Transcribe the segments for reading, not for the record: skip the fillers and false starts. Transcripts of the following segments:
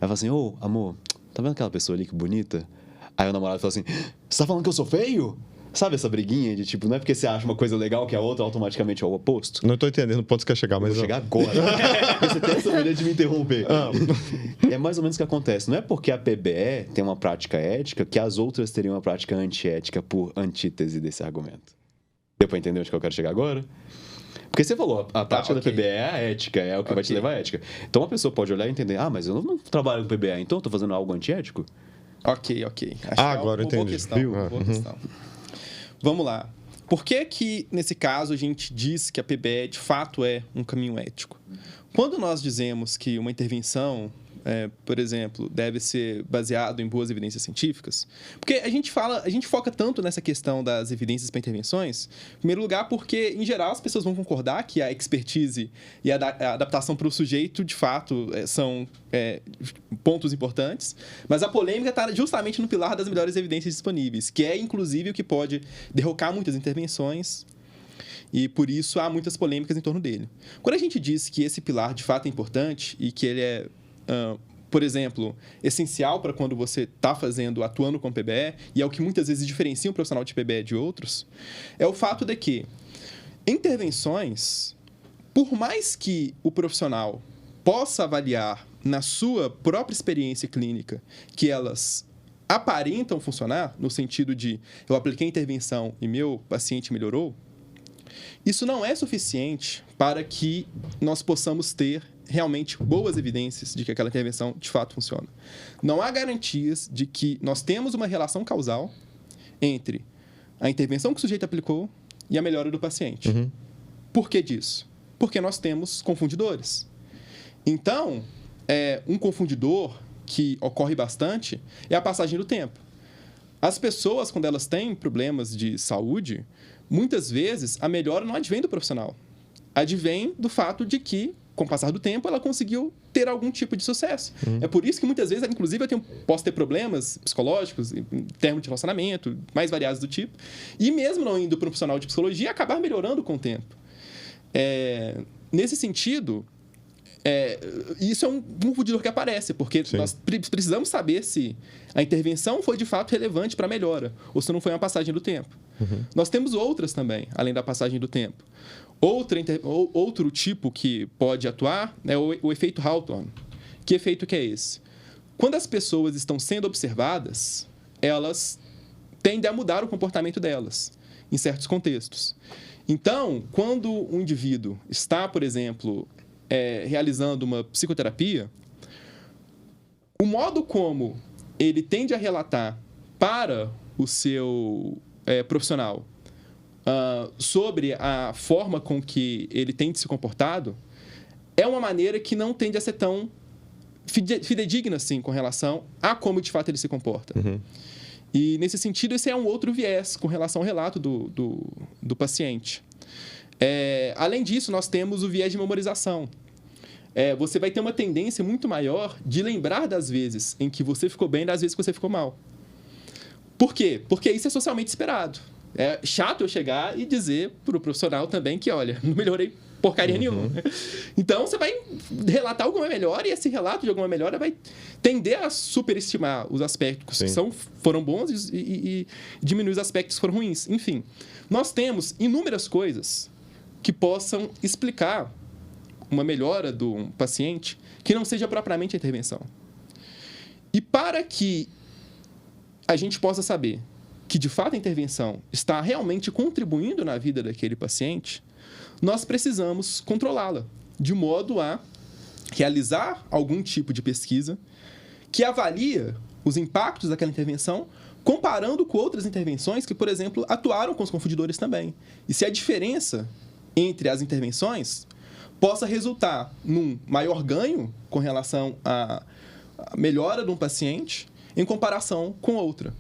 fala assim, ô, amor, tá vendo aquela pessoa ali que bonita? Aí o namorado fala assim, você tá falando que eu sou feio? Sabe essa briguinha de tipo, não é porque você acha uma coisa legal que a outra automaticamente é o oposto? Não tô entendendo o ponto que você quer chegar, mas... Vou chegar agora. Você tem essa maneira de me interromper. É mais ou menos o que acontece. Não é porque a PBE tem uma prática ética que as outras teriam uma prática antiética por antítese desse argumento. Deu pra entender onde que eu quero chegar agora? Porque você falou, a prática da PBE é a ética, é o que vai te levar à ética. Então uma pessoa pode olhar e entender, mas eu não trabalho com PBE, então eu tô fazendo algo antiético? Ok. Acho agora eu entendi. Boa questão. Vamos lá. Por que nesse caso, a gente diz que a PBE, de fato, é um caminho ético? Quando nós dizemos que uma intervenção, por exemplo, deve ser baseado em boas evidências científicas, porque a gente foca tanto nessa questão das evidências para intervenções, em primeiro lugar porque, em geral, as pessoas vão concordar que a expertise e a adaptação para o sujeito, de fato, são pontos importantes, mas a polêmica está justamente no pilar das melhores evidências disponíveis, que é, inclusive, o que pode derrocar muitas intervenções, e por isso há muitas polêmicas em torno dele. Quando a gente diz que esse pilar, de fato, é importante e que ele é por exemplo, essencial para quando você está atuando com PBE, e é o que muitas vezes diferencia um profissional de PBE de outros, é o fato de que intervenções, por mais que o profissional possa avaliar na sua própria experiência clínica que elas aparentam funcionar, no sentido de eu apliquei a intervenção e meu paciente melhorou, isso não é suficiente para que nós possamos ter realmente boas evidências de que aquela intervenção de fato funciona. Não há garantias de que nós temos uma relação causal entre a intervenção que o sujeito aplicou e a melhora do paciente. Uhum. Por que disso? Porque nós temos confundidores. Então, um confundidor que ocorre bastante é a passagem do tempo. As pessoas, quando elas têm problemas de saúde, muitas vezes a melhora não advém do profissional. Advém do fato de que, com o passar do tempo, ela conseguiu ter algum tipo de sucesso. É por isso que, muitas vezes, inclusive, posso ter problemas psicológicos, em termos de relacionamento, mais variados do tipo, e mesmo não indo para um profissional de psicologia, acabar melhorando com o tempo. Nesse sentido, isso é um confundidor que aparece, porque nós precisamos saber se a intervenção foi, de fato, relevante para a melhora, ou se não foi uma passagem do tempo. Nós temos outras também, além da passagem do tempo. Outro tipo que pode atuar é o efeito Hawthorne. Que efeito que é esse? Quando as pessoas estão sendo observadas, elas tendem a mudar o comportamento delas, em certos contextos. Então, quando um indivíduo está, por exemplo, realizando uma psicoterapia, o modo como ele tende a relatar para o seu profissional sobre a forma com que ele tem se comportado é uma maneira que não tende a ser tão fidedigna assim, com relação a como de fato ele se comporta. E, nesse sentido, esse é um outro viés com relação ao relato do paciente. Além disso, nós temos o viés de memorização. Você vai ter uma tendência muito maior de lembrar das vezes em que você ficou bem e das vezes que você ficou mal. Por quê? Porque isso é socialmente esperado. É chato eu chegar e dizer para o profissional também que, olha, não melhorei porcaria nenhuma. Então, você vai relatar alguma melhora e esse relato de alguma melhora vai tender a superestimar os aspectos que foram bons e diminuir os aspectos que foram ruins. Enfim, nós temos inúmeras coisas que possam explicar uma melhora do paciente que não seja propriamente a intervenção. E para que a gente possa saber que, de fato, a intervenção está realmente contribuindo na vida daquele paciente, nós precisamos controlá-la, de modo a realizar algum tipo de pesquisa que avalia os impactos daquela intervenção comparando com outras intervenções que, por exemplo, atuaram com os confundidores também. E se a diferença entre as intervenções possa resultar num maior ganho com relação à melhora de um paciente em comparação com outra.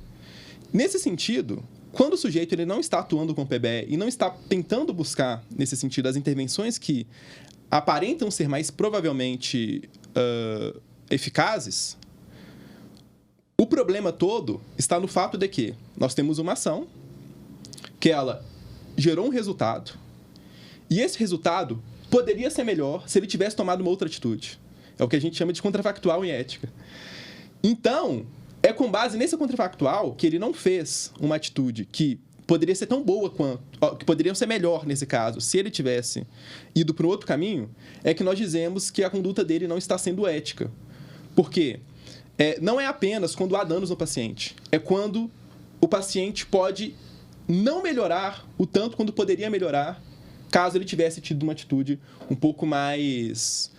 Nesse sentido, quando o sujeito ele não está atuando com PBE e não está tentando buscar, nesse sentido, as intervenções que aparentam ser mais provavelmente eficazes, o problema todo está no fato de que nós temos uma ação que ela gerou um resultado e esse resultado poderia ser melhor se ele tivesse tomado uma outra atitude. É o que a gente chama de contrafactual em ética. Então, é com base nesse contrafactual que ele não fez uma atitude que poderia ser tão boa quanto... que poderia ser melhor, nesse caso, se ele tivesse ido para um outro caminho, é que nós dizemos que a conduta dele não está sendo ética. Por quê? Não é apenas quando há danos no paciente. É quando o paciente pode não melhorar o tanto quanto poderia melhorar caso ele tivesse tido uma atitude um pouco mais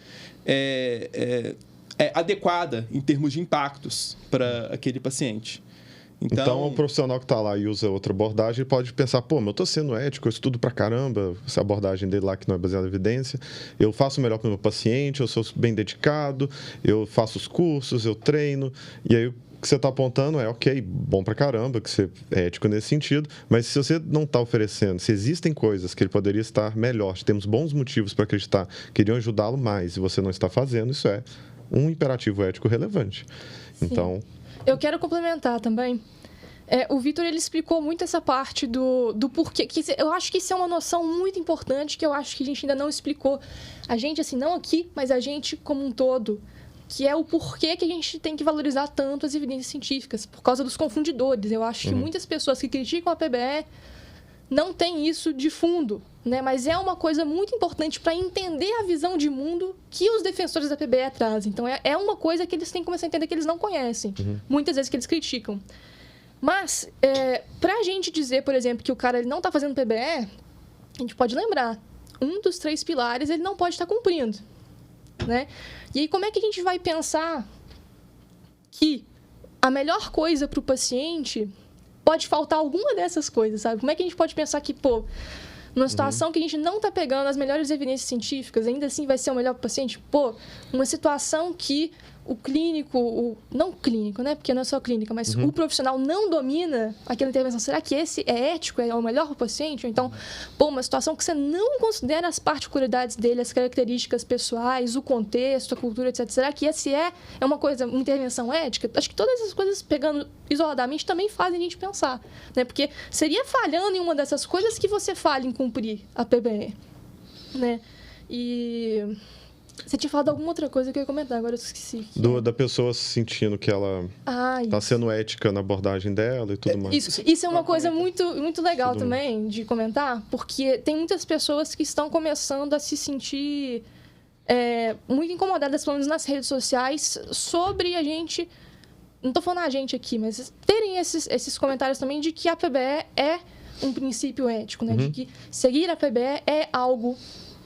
adequada em termos de impactos para aquele paciente. Então, o profissional que está lá e usa outra abordagem pode pensar, pô, mas eu estou sendo ético, eu estudo pra caramba, essa abordagem dele lá que não é baseada em evidência, eu faço o melhor para o meu paciente, eu sou bem dedicado, eu faço os cursos, eu treino, e aí o que você está apontando é, ok, bom pra caramba, que você é ético nesse sentido, mas se você não está oferecendo, se existem coisas que ele poderia estar melhor, temos bons motivos para acreditar que iriam ajudá-lo mais e você não está fazendo, isso é um imperativo ético relevante. Sim. Então... Eu quero complementar também. O Vitor, ele explicou muito essa parte do porquê. Eu acho que isso é uma noção muito importante que eu acho que a gente ainda não explicou. A gente, assim, não aqui, mas a gente como um todo, que é o porquê que a gente tem que valorizar tanto as evidências científicas, por causa dos confundidores. Eu acho que muitas pessoas que criticam a PBE não têm isso de fundo, né? Mas é uma coisa muito importante para entender a visão de mundo que os defensores da PBE trazem. Então, é uma coisa que eles têm que começar a entender que eles não conhecem, muitas vezes que eles criticam. Mas, para a gente dizer, por exemplo, que o cara ele não está fazendo PBE, a gente pode lembrar, um dos 3 pilares ele não pode estar cumprindo, né? E aí, como é que a gente vai pensar que a melhor coisa para o paciente pode faltar alguma dessas coisas, sabe? Como é que a gente pode pensar que, pô, numa situação que a gente não está pegando as melhores evidências científicas, ainda assim vai ser o melhor para o paciente? Pô, uma situação que o clínico, não clínico, né? Porque não é só clínica, mas o profissional não domina aquela intervenção. Será que esse é ético? É o melhor para o paciente? Ou então, pô, uma situação que você não considera as particularidades dele, as características pessoais, o contexto, a cultura, etc. Será que esse é uma coisa, uma intervenção ética? Acho que todas essas coisas, pegando isoladamente, também fazem a gente pensar, né? Porque seria falhando em uma dessas coisas que você falha em cumprir a PBE, né? E... Você tinha falado alguma outra coisa que eu ia comentar, agora eu esqueci. Da pessoa sentindo que ela está sendo ética na abordagem dela e tudo mais. Isso é uma coisa muito, muito legal também de comentar, porque tem muitas pessoas que estão começando a se sentir muito incomodadas, pelo menos nas redes sociais, sobre a gente... Não estou falando a gente aqui, mas terem esses comentários também de que a PBE é um princípio ético, né? De que seguir a PBE é algo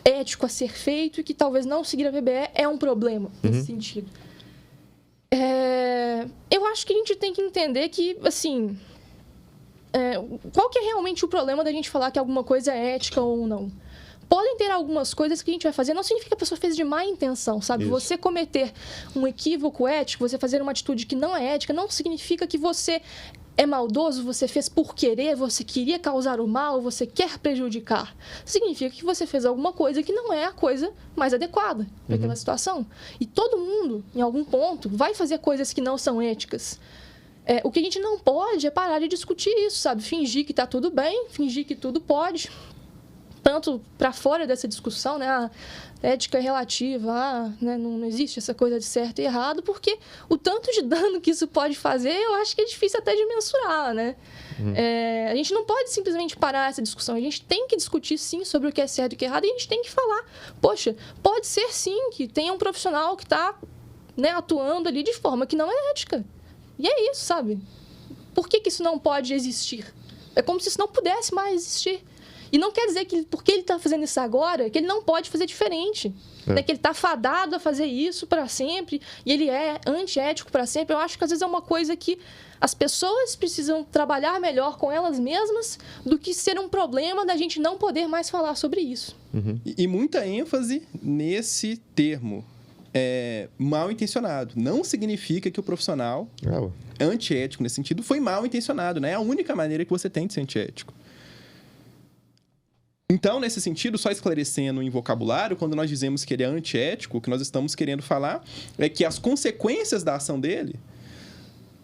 ético a ser feito e que talvez não seguir a PBE é um problema nesse sentido. Eu acho que a gente tem que entender que, assim, qual que é realmente o problema da gente falar que alguma coisa é ética ou não? Podem ter algumas coisas que a gente vai fazer, não significa que a pessoa fez de má intenção, sabe? Isso. Você cometer um equívoco ético, você fazer uma atitude que não é ética, não significa que você é maldoso, você fez por querer, você queria causar o mal, você quer prejudicar. Significa que você fez alguma coisa que não é a coisa mais adequada para aquela situação. E todo mundo, em algum ponto, vai fazer coisas que não são éticas. O que a gente não pode é parar de discutir isso, sabe? Fingir que está tudo bem, fingir que tudo pode. Tanto para fora dessa discussão, né? A ética é relativa, né? Não existe essa coisa de certo e errado, porque o tanto de dano que isso pode fazer, eu acho que é difícil até de mensurar, né? A gente não pode simplesmente parar essa discussão. A gente tem que discutir, sim, sobre o que é certo e o que é errado, e a gente tem que falar, poxa, pode ser, sim, que tenha um profissional que está, né, atuando ali de forma que não é ética. E é isso, sabe? Por que isso não pode existir? É como se isso não pudesse mais existir. E não quer dizer que, porque ele está fazendo isso agora, que ele não pode fazer diferente. Né? Que ele está fadado a fazer isso para sempre, e ele é antiético para sempre. Eu acho que, às vezes, é uma coisa que as pessoas precisam trabalhar melhor com elas mesmas do que ser um problema da gente não poder mais falar sobre isso. E muita ênfase nesse termo. Mal intencionado. Não significa que o profissional antiético, nesse sentido, foi mal intencionado. Né? É a única maneira que você tem de ser antiético. Então, nesse sentido, só esclarecendo em vocabulário, quando nós dizemos que ele é antiético, o que nós estamos querendo falar é que as consequências da ação dele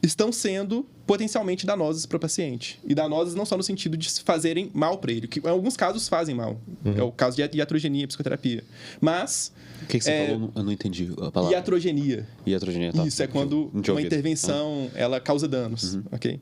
estão sendo potencialmente danosas para o paciente. E danosas não só no sentido de fazerem mal para ele, que em alguns casos fazem mal. É o caso de iatrogenia, psicoterapia. Mas... O que você falou? Eu não entendi a palavra. Iatrogenia. Iatrogenia, tá. Isso é quando uma intervenção ela causa danos, ok?